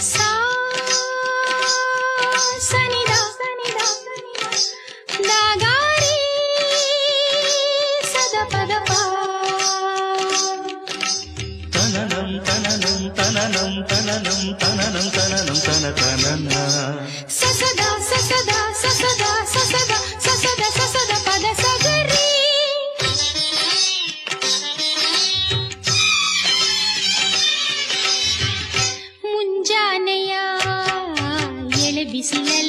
ಸಾ ಸನಿದ ದಾಗಾರಿ ಸದ ಪದ ಪಾ ತನನಂ ತನನಂ ತನನಂ ತನನಂ ತನನಂ ತನನಂ ತನ ತನನ ಸಸದ ಸಸದ ಸಸದ ಸಸದ ಸಸದ ಸಸದ ಪದ ಸಗರಿ ಮುಂಜಾನೆಯ ಎಳೆ ಬಿಸಿಲ